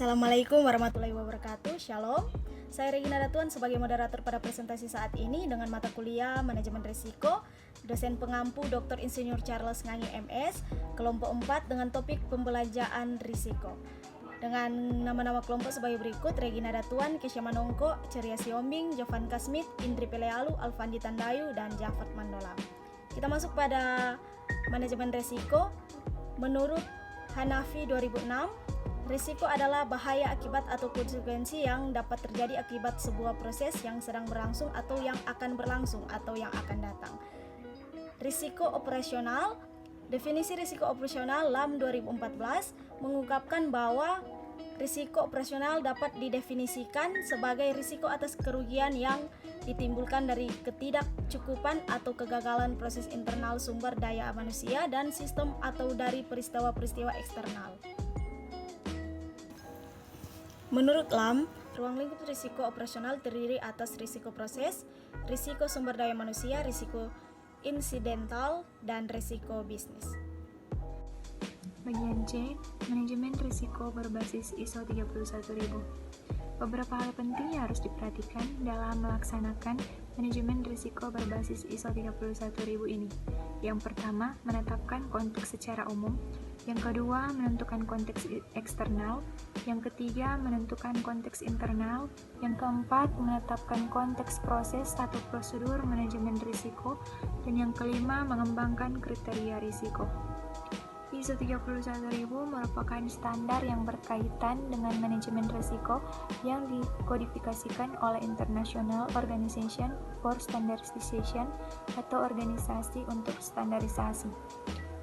Assalamualaikum warahmatullahi wabarakatuh. Shalom. Saya Regina Datuan sebagai moderator pada presentasi saat ini dengan mata kuliah Manajemen Risiko, dosen pengampu Dr. Insinyur Charles Ngangi MS, kelompok 4 dengan topik pembelajaran risiko. Dengan nama-nama kelompok sebagai berikut: Regina Datuan, Kesha Manongko, Ceria Siombing, Jovan Kasmit, Indri Pelealu, Alfandi Tandayu, dan Jafat Mandolam. Kita masuk pada manajemen risiko. Menurut Hanafi 2006, risiko adalah bahaya akibat atau konsekuensi yang dapat terjadi akibat sebuah proses yang sedang berlangsung atau yang akan berlangsung atau yang akan datang. Risiko operasional. Definisi risiko operasional LAM 2014 mengungkapkan bahwa risiko operasional dapat didefinisikan sebagai risiko atas kerugian yang ditimbulkan dari ketidakcukupan atau kegagalan proses internal sumber daya manusia dan sistem atau dari peristiwa-peristiwa eksternal. Menurut LAM, ruang lingkup risiko operasional terdiri atas risiko proses, risiko sumber daya manusia, risiko insidental, dan risiko bisnis. Bagian C, manajemen risiko berbasis ISO 31000. Beberapa hal penting yang harus diperhatikan dalam melaksanakan manajemen risiko berbasis ISO 31000 ini. Yang pertama, menetapkan konteks secara umum. Yang kedua, menentukan konteks eksternal. Yang ketiga, menentukan konteks internal. Yang keempat, menetapkan konteks proses atau prosedur manajemen risiko. Dan yang kelima, mengembangkan kriteria risiko. ISO 31000 merupakan standar yang berkaitan dengan manajemen risiko yang dikodifikasikan oleh International Organization for Standardization atau organisasi untuk standarisasi.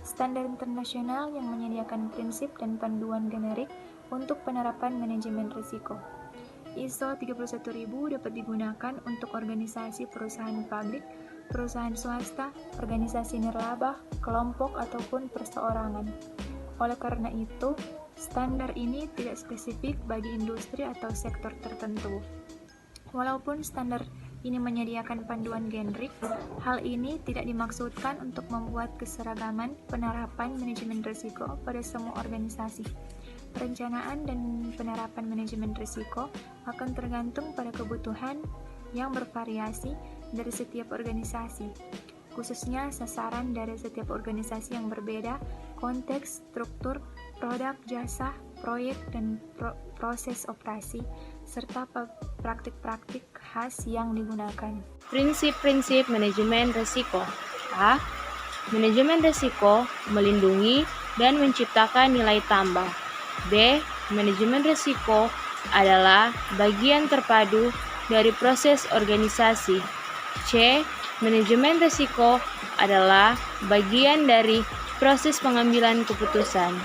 Standar internasional yang menyediakan prinsip dan panduan generik untuk penerapan manajemen risiko. ISO 31000 dapat digunakan untuk organisasi perusahaan publik, perusahaan swasta, organisasi nirlaba, kelompok, ataupun perseorangan. Oleh karena itu, standar ini tidak spesifik bagi industri atau sektor tertentu. Walaupun standar ini menyediakan panduan generik, hal ini tidak dimaksudkan untuk membuat keseragaman penerapan manajemen risiko pada semua organisasi. Perencanaan dan penerapan manajemen risiko akan tergantung pada kebutuhan yang bervariasi dari setiap organisasi, khususnya sasaran dari setiap organisasi yang berbeda, konteks, struktur, produk, jasa, proyek, dan proses operasi, serta praktik-praktik khas yang digunakan. Prinsip-prinsip manajemen risiko. A. Manajemen risiko melindungi dan menciptakan nilai tambah. B. Manajemen risiko adalah bagian terpadu dari proses organisasi. C. Manajemen risiko adalah bagian dari proses pengambilan keputusan.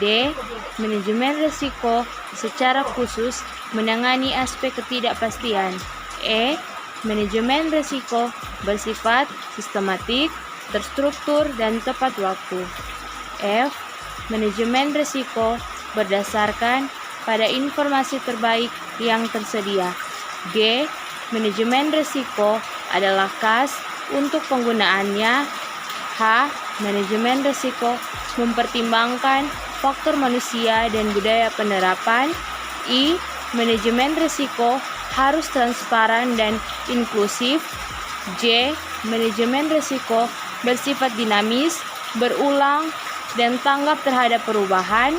D. Manajemen risiko secara khusus menangani aspek ketidakpastian. E. Manajemen risiko bersifat sistematik, terstruktur, dan tepat waktu. F. Manajemen risiko berdasarkan pada informasi terbaik yang tersedia. G. Manajemen risiko adalah khas untuk penggunaannya. H. Manajemen risiko mempertimbangkan faktor manusia dan budaya penerapan. I. Manajemen risiko harus transparan dan inklusif. J. Manajemen risiko bersifat dinamis, berulang, dan tanggap terhadap perubahan.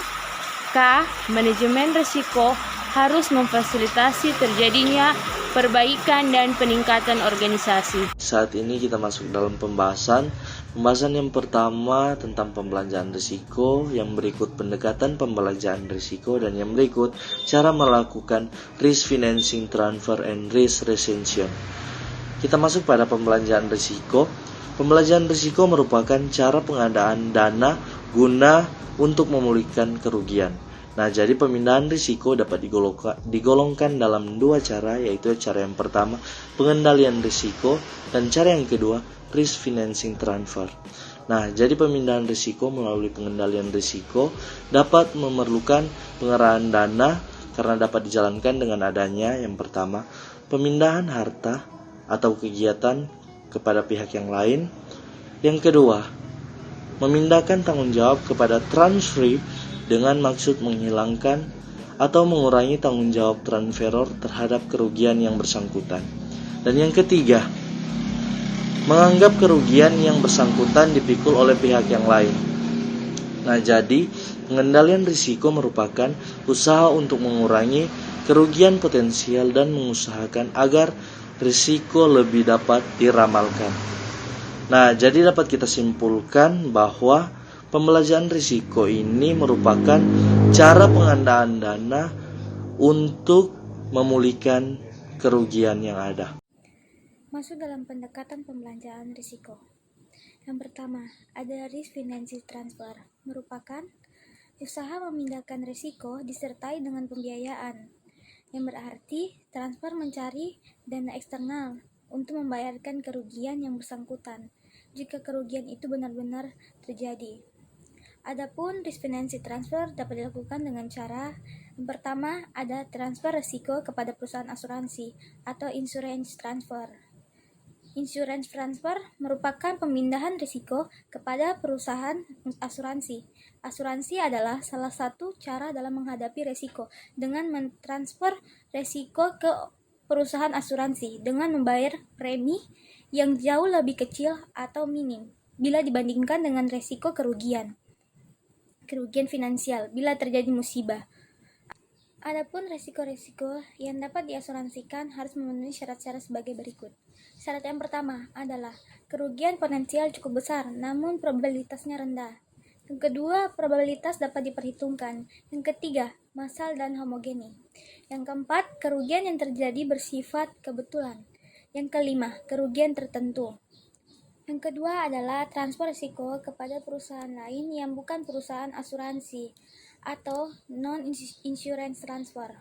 K. Manajemen risiko harus memfasilitasi terjadinya perbaikan dan peningkatan organisasi. Saat ini kita masuk dalam pembahasan yang pertama tentang pembelajaran risiko, yang berikut pendekatan pembelajaran risiko, dan yang berikut cara melakukan risk financing transfer and risk retention. Kita masuk pada pembelajaran risiko. Pembelajaran risiko merupakan cara pengadaan dana guna untuk memulihkan kerugian. Nah, jadi pemindahan risiko dapat digolongkan dalam dua cara, yaitu cara yang pertama, pengendalian risiko, dan cara yang kedua, risk financing transfer. Nah, jadi pemindahan risiko melalui pengendalian risiko dapat memerlukan pengerahan dana karena dapat dijalankan dengan adanya yang pertama, pemindahan harta atau kegiatan kepada pihak yang lain. Yang kedua, memindahkan tanggung jawab kepada transferee dengan maksud menghilangkan atau mengurangi tanggung jawab transferor terhadap kerugian yang bersangkutan. Dan yang ketiga, menganggap kerugian yang bersangkutan dipikul oleh pihak yang lain. Nah, jadi pengendalian risiko merupakan usaha untuk mengurangi kerugian potensial dan mengusahakan agar risiko lebih dapat diramalkan. Nah, jadi dapat kita simpulkan bahwa pembelajaran risiko ini merupakan cara pengandaan dana untuk memulihkan kerugian yang ada. Masuk dalam pendekatan pembelanjaan risiko. Yang pertama, ada risk financing transfer, merupakan usaha memindahkan risiko disertai dengan pembiayaan, yang berarti transfer mencari dana eksternal untuk membayarkan kerugian yang bersangkutan jika kerugian itu benar-benar terjadi. Adapun risk financing transfer dapat dilakukan dengan cara yang pertama, ada transfer risiko kepada perusahaan asuransi atau insurance transfer. Insurance transfer merupakan pemindahan risiko kepada perusahaan asuransi. Asuransi adalah salah satu cara dalam menghadapi risiko dengan mentransfer risiko ke perusahaan asuransi dengan membayar premi yang jauh lebih kecil atau minim bila dibandingkan dengan risiko kerugian finansial bila terjadi musibah. Adapun risiko-risiko yang dapat diasuransikan harus memenuhi syarat-syarat sebagai berikut. Syarat yang pertama adalah kerugian potensial cukup besar namun probabilitasnya rendah. Yang kedua, probabilitas dapat diperhitungkan. Yang ketiga, massal dan homogeni. Yang keempat, kerugian yang terjadi bersifat kebetulan. Yang kelima, kerugian tertentu. Yang kedua adalah transfer risiko kepada perusahaan lain yang bukan perusahaan asuransi atau non-insurance transfer.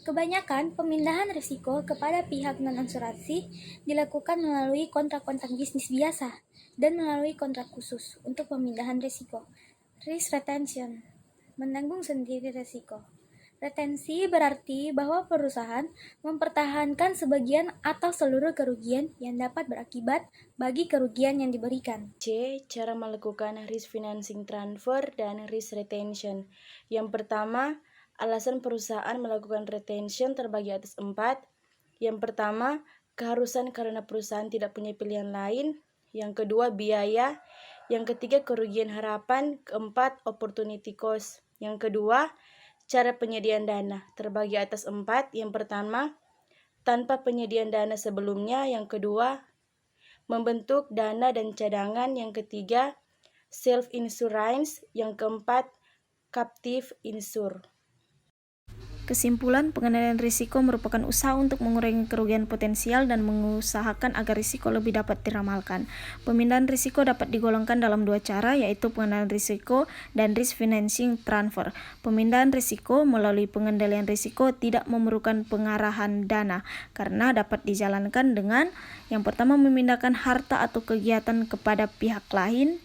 Kebanyakan pemindahan risiko kepada pihak non-asuransi dilakukan melalui kontrak-kontrak bisnis biasa dan melalui kontrak khusus untuk pemindahan risiko. Risk retention, menanggung sendiri risiko. Retensi berarti bahwa perusahaan mempertahankan sebagian atau seluruh kerugian yang dapat berakibat bagi kerugian yang diberikan. C. Cara melakukan risk financing transfer dan risk retention. Yang pertama, alasan perusahaan melakukan retention terbagi atas 4. Yang pertama, keharusan karena perusahaan tidak punya pilihan lain. Yang kedua, biaya. Yang ketiga, kerugian harapan. Keempat, opportunity cost. Yang kedua, cara penyediaan dana terbagi atas 4. Yang pertama, tanpa penyediaan dana sebelumnya. Yang kedua, membentuk dana dan cadangan. Yang ketiga, self-insurance. Yang keempat, captive insure. Kesimpulan, pengendalian risiko merupakan usaha untuk mengurangi kerugian potensial dan mengusahakan agar risiko lebih dapat diramalkan. Pemindahan risiko dapat digolongkan dalam dua cara, yaitu pengendalian risiko dan risk financing transfer. Pemindahan risiko melalui pengendalian risiko tidak memerlukan pengarahan dana, karena dapat dijalankan dengan yang pertama, memindahkan harta atau kegiatan kepada pihak lain.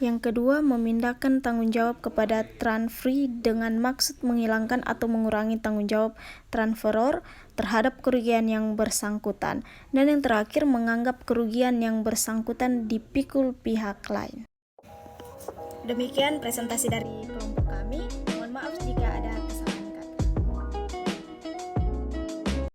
Yang kedua, memindahkan tanggung jawab kepada transferee dengan maksud menghilangkan atau mengurangi tanggung jawab transferor terhadap kerugian yang bersangkutan. Dan yang terakhir, menganggap kerugian yang bersangkutan dipikul pihak lain. Demikian presentasi dari kelompok kami. Mohon maaf jika ada